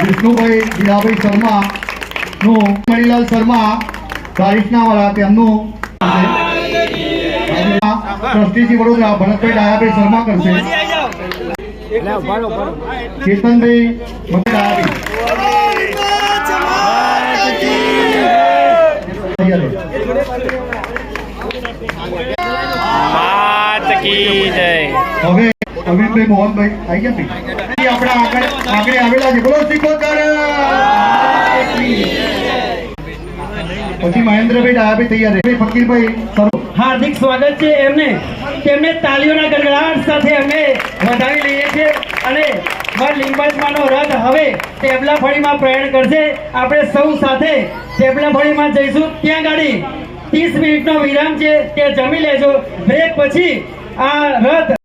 વિષ્ણુભાઈ જીરાભાઈ શર્મા નું મણીલાલ શર્મા બારિશના વાળા તેમનું ટ્રસ્ટીજી વડોદરા ભરતભાઈ ડાયાભાઈ શર્મા કરશે. ચેતનભાઈ હવે અમિતભાઈ મોહનભાઈ આવી ગયા ભાઈ આપણા આગળ આવેલા છે. બોલો સિકોતર. પછી મહેન્દ્રભાઈ ડાયાભાઈ તૈયાર છે. ફકીરભાઈ હાર્દિક સ્વાગત છે તેમને તાળીઓના ગડગડાટ સાથે અમે વધાવી લઈએ છીએ અને વડ લીંબાચમાનો રથ હવે ટેબલા ફળીમાં પ્રયાણ કરશે. આપણે સૌ સાથે ટેબલા ફળીમાં જઈશું. ત્યાં ગાડી 30 મિનિટનો વિરામ છે, તે જમી લેજો. બ્રેક પછી આ રથ